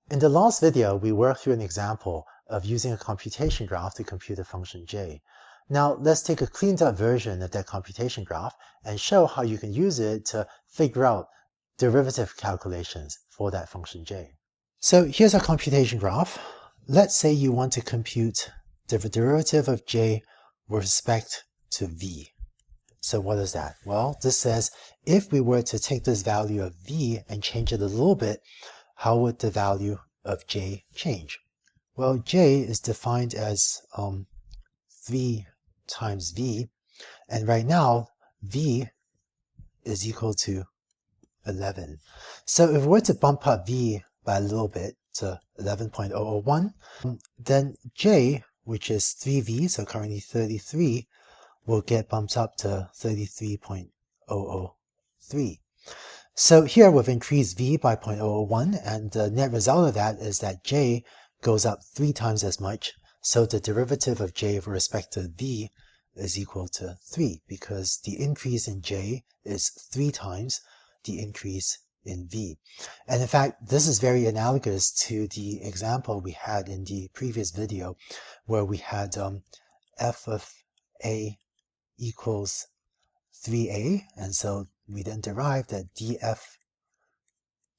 In the last video, we worked through an example of using a computation graph to compute a function j. Now, let's take a cleaned up version of that computation graph and show how you can use it to figure out derivative calculations for that function j. So here's our computation graph. Let's say you want to compute the derivative of j with respect to v. So what is that? Well, this says if we were to take this value of v and change it a little bit, how would the value of j change? Well, j is defined as 3 times v, and right now v is equal to 11. So if we were to bump up v by a little bit to 11.001, then j, which is 3v, so currently 33, will get bumped up to 33.003. So here we've increased v by 0.001, and the net result of that is that j goes up 3 times as much. So the derivative of j with respect to v is equal to 3, because the increase in j is 3 times the increase in v. And in fact, this is very analogous to the example we had in the previous video, where we had f of a equals 3a, and so we then derived that df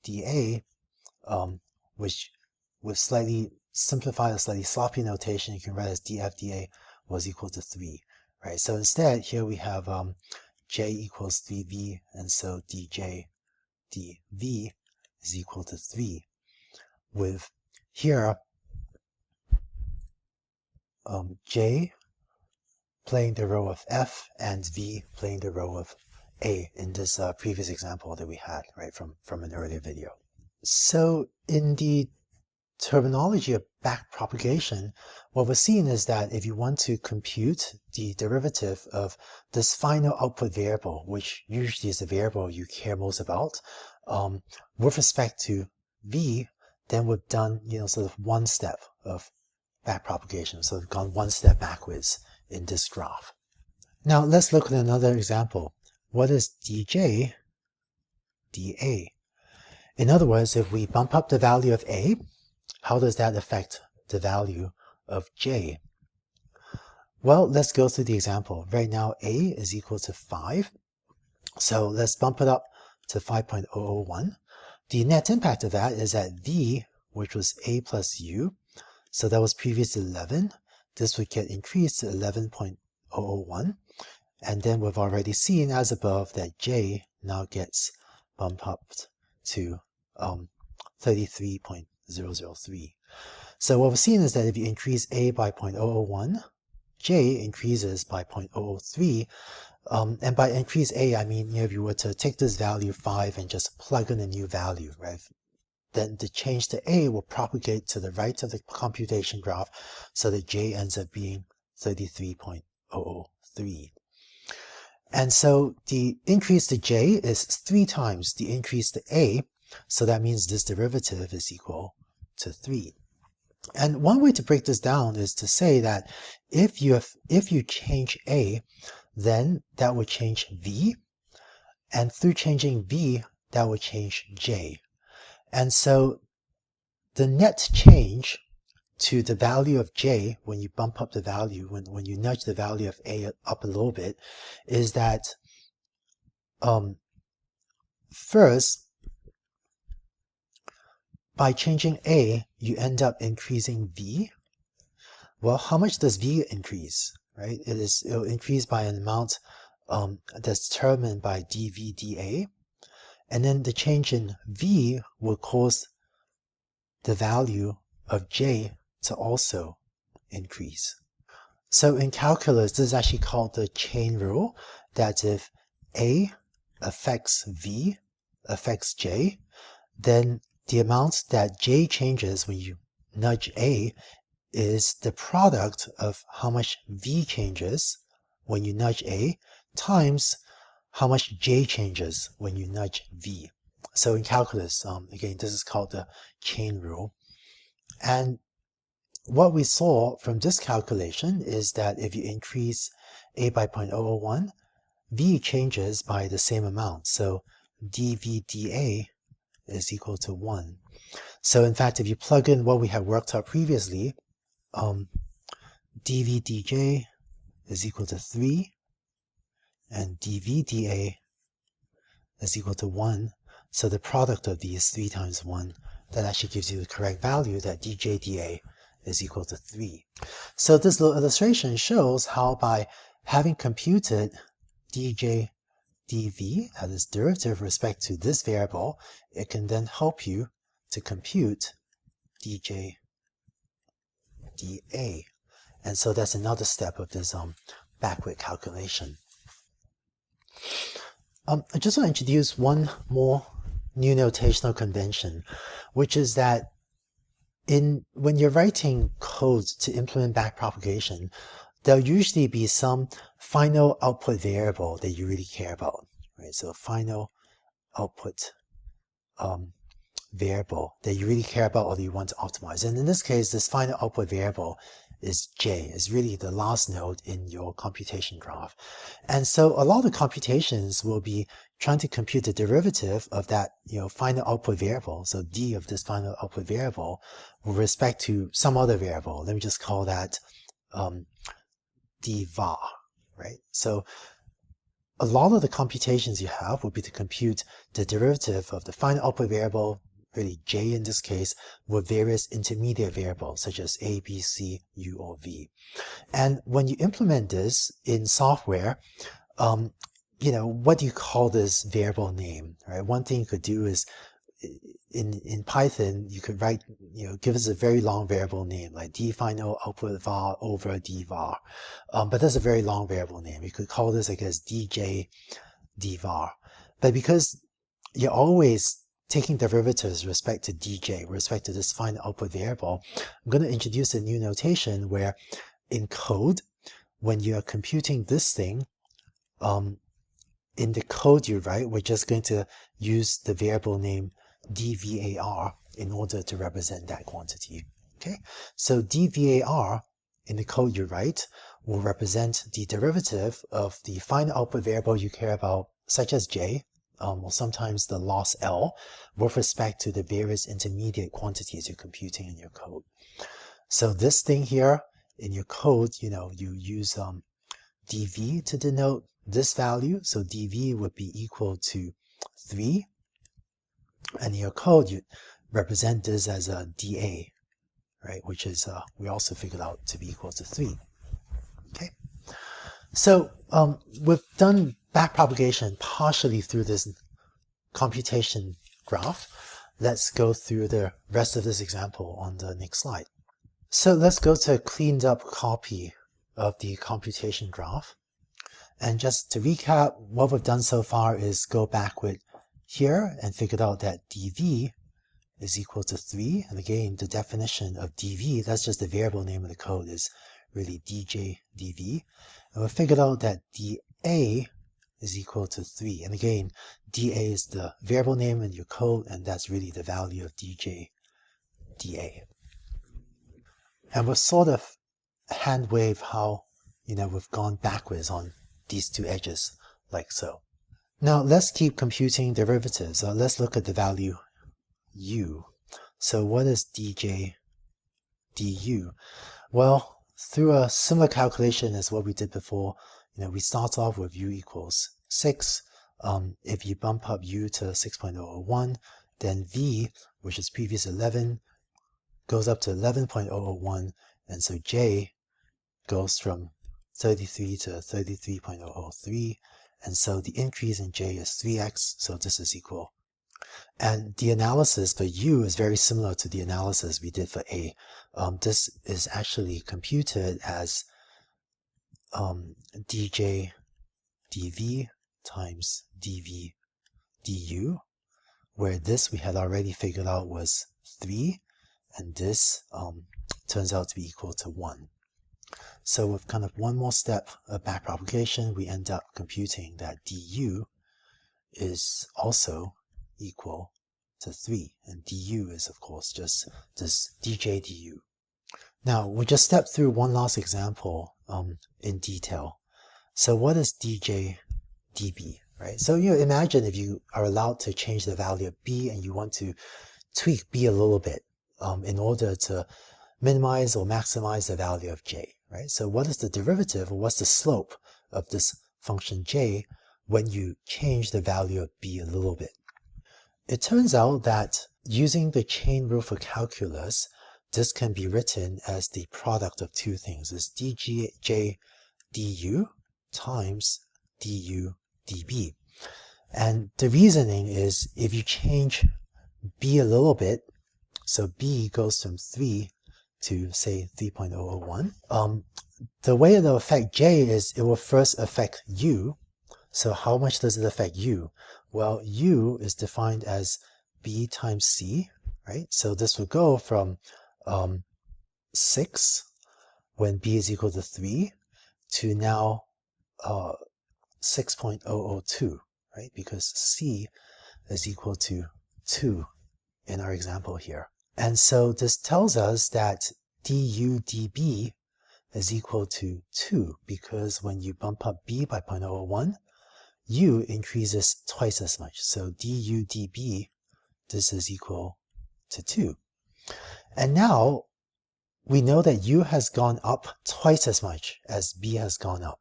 dA, which with slightly simplified or slightly sloppy notation, you can write as df dA was equal to 3, right? So instead, here we have j equals 3v, and so dj dv is equal to 3, with here j playing the role of f and v playing the role of a in this previous example that we had, right, from an earlier video. So in the terminology of backpropagation, what we're seeing is that if you want to compute the derivative of this final output variable, which usually is the variable you care most about, with respect to v, then we've done, sort of one step of backpropagation. So we've gone one step backwards in this graph. Now let's look at another example. What is dj dA? In other words, if we bump up the value of a, how does that affect the value of j? Well, let's go through the example. Right now a is equal to 5. So let's bump it up to 5.001. The net impact of that is that v, which was a plus u, so that was previously 11, this would get increased to 11.001. And then we've already seen as above that j now gets bumped up to 33.003. So what we're seeing is that if you increase a by 0.001, j increases by 0.003. And by increase a, I mean, if you were to take this value 5 and just plug in a new value, right, then the change to a will propagate to the right of the computation graph so that j ends up being 33.003. And so the increase to j is 3 times the increase to a, so that means this derivative is equal to 3. And one way to break this down is to say that if you change a, then that would change v, and through changing v, that would change j. And so the net change to the value of j when you bump up the value, when you nudge the value of a up a little bit, is that first, by changing a, you end up increasing v. Well, how much does v increase, right? It'll increase by an amount that's determined by dv dA, and then the change in v will cause the value of j to also increase. So in calculus, this is actually called the chain rule, that if a affects v affects j, then the amount that j changes when you nudge a is the product of how much v changes when you nudge a times how much j changes when you nudge v. So in calculus, again, this is called the chain rule. And what we saw from this calculation is that if you increase a by 0.001, v changes by the same amount. So dv dA is equal to 1. So in fact, if you plug in what we had worked out previously, dv dj is equal to 3, and dv dA is equal to 1. So the product of these 3 times 1, that actually gives you the correct value, that dj dA is equal to 3. So this little illustration shows how by having computed dj dv at its derivative with respect to this variable, it can then help you to compute dj dA. And so that's another step of this backward calculation. I just want to introduce one more new notational convention, which is that when you're writing code to implement backpropagation, there'll usually be some final output variable that you really care about, right? So final output variable that you really care about or that you want to optimize. And in this case, this final output variable is j, is really the last node in your computation graph. And so a lot of computations will be trying to compute the derivative of that, final output variable, so d of this final output variable, with respect to some other variable. Let me just call that d var, right? So a lot of the computations you have will be to compute the derivative of the final output variable, really j in this case, with various intermediate variables such as a, b, c, u, or v. And when you implement this in software, what do you call this variable name, right? One thing you could do is in Python, you could write, give us a very long variable name, like d final output var over d var. But that's a very long variable name. You could call this, I guess, dj dvar. But because you're always taking derivatives with respect to dj, with respect to this final output variable, I'm going to introduce a new notation where in code, when you're computing this thing, in the code you write, we're just going to use the variable name dvar in order to represent that quantity. Okay, so dvar in the code you write will represent the derivative of the final output variable you care about, such as j, or sometimes the loss L, with respect to the various intermediate quantities you're computing in your code. So this thing here in your code, you use dv to denote this value. So dv would be equal to 3. And in your code, you represent this as a dA, right? Which is, we also figured out to be equal to 3. Okay. So we've done backpropagation partially through this computation graph. Let's go through the rest of this example on the next slide. So let's go to a cleaned up copy of the computation graph. And just to recap, what we've done so far is go backward here and figured out that dv is equal to 3. And again, the definition of dv, that's just the variable name of the code, is really dj dv. And we figured out that dA is equal to 3. And again, dA is the variable name in your code, and that's really the value of dj dA. And we'll sort of hand wave how, we've gone backwards on these two edges, like so. Now let's keep computing derivatives. Let's look at the value u. So what is dj du? Well, through a similar calculation as what we did before, we start off with u equals 6. If you bump up u to 6.001, then v, which is previous 11, goes up to 11.001, and so j goes from 33 to 33.003, and so the increase in j is 3x, so this is equal. And the analysis for u is very similar to the analysis we did for a. This is actually computed as dj dv times dv du, where this we had already figured out was 3, and this turns out to be equal to 1. So with kind of one more step of backpropagation, we end up computing that du is also equal to 3. And du is, of course, just this dj du. Now, we just stepped through one last example in detail. So what is dj db, right? So imagine if you are allowed to change the value of b and you want to tweak b a little bit in order to minimize or maximize the value of j, right? So what is the derivative, or what's the slope of this function j when you change the value of b a little bit? It turns out that using the chain rule for calculus, this can be written as the product of two things. It's dj du times du db. And the reasoning is if you change b a little bit, so b goes from 3 to say 3.001, the way it'll affect j is it will first affect u. So how much does it affect u? Well, u is defined as b times c, right? So this will go from 6 when b is equal to 3 to now 6.002, right? Because c is equal to 2 in our example here. And so this tells us that du db is equal to 2 because when you bump up b by 0.001, u increases twice as much. So du db, this is equal to 2. And now we know that u has gone up twice as much as b has gone up.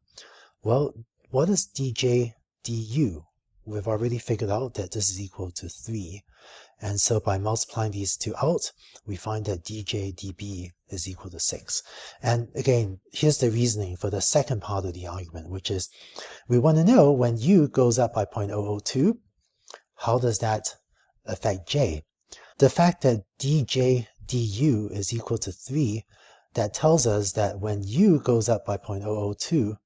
Well, what is dj du? We've already figured out that this is equal to 3. And so by multiplying these two out, we find that dj db is equal to 6. And again, here's the reasoning for the second part of the argument, which is we want to know when u goes up by 0.002, how does that affect j? The fact that dj du is equal to 3, that tells us that when u goes up by 0.002,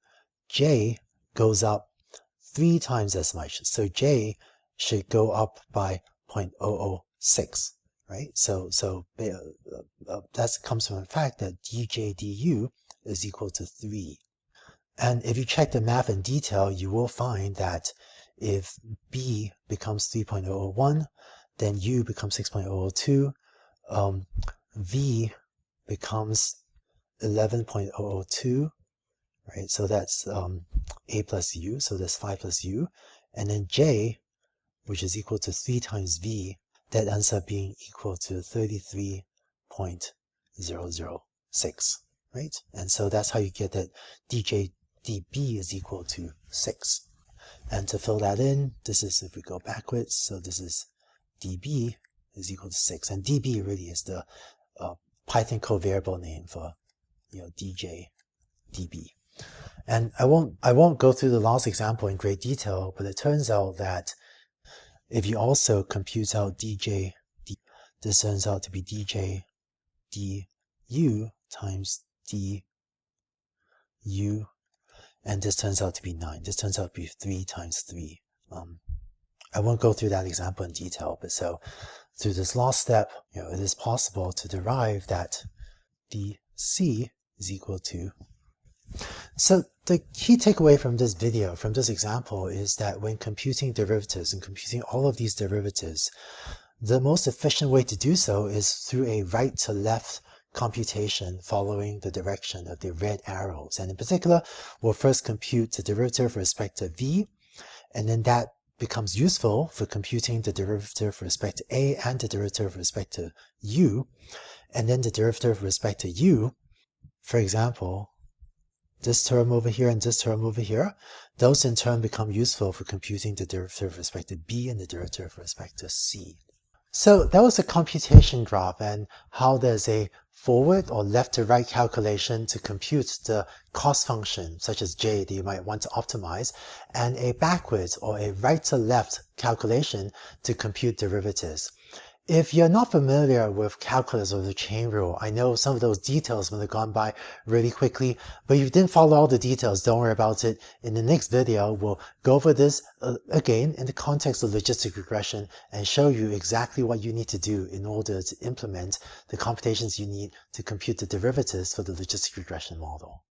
j goes up 3 times as much. So j should go up by 0.006, right? So that comes from the fact that dj du is equal to 3. And if you check the math in detail, you will find that if b becomes 3.001, then u becomes 6.002, v becomes 11.002, right? So that's a plus u, so that's 5 plus u. And then j, which is equal to 3 times v, that ends up being equal to 33.006, right? And so that's how you get that dj db is equal to 6. And to fill that in, this is if we go backwards, so this is db is equal to 6. And db really is the Python covariable name for dj db. And I won't go through the last example in great detail, but it turns out that if you also compute out dj, this turns out to be dj du times du, and this turns out to be 9. This turns out to be 3 times 3. I won't go through that example in detail, but so through this last step, it is possible to derive that dc is equal to. So the key takeaway from this video, from this example, is that when computing derivatives and computing all of these derivatives, the most efficient way to do so is through a right to left computation following the direction of the red arrows. And in particular, we'll first compute the derivative with respect to v, and then that becomes useful for computing the derivative with respect to a and the derivative with respect to u. And then the derivative with respect to u, for example, this term over here and this term over here, those in turn become useful for computing the derivative with respect to b and the derivative with respect to c. So that was a computation graph and how there's a forward or left to right calculation to compute the cost function such as j that you might want to optimize, and a backwards or a right to left calculation to compute derivatives. If you're not familiar with calculus or the chain rule, I know some of those details might have gone by really quickly, but if you didn't follow all the details, don't worry about it. In the next video, we'll go over this again in the context of logistic regression and show you exactly what you need to do in order to implement the computations you need to compute the derivatives for the logistic regression model.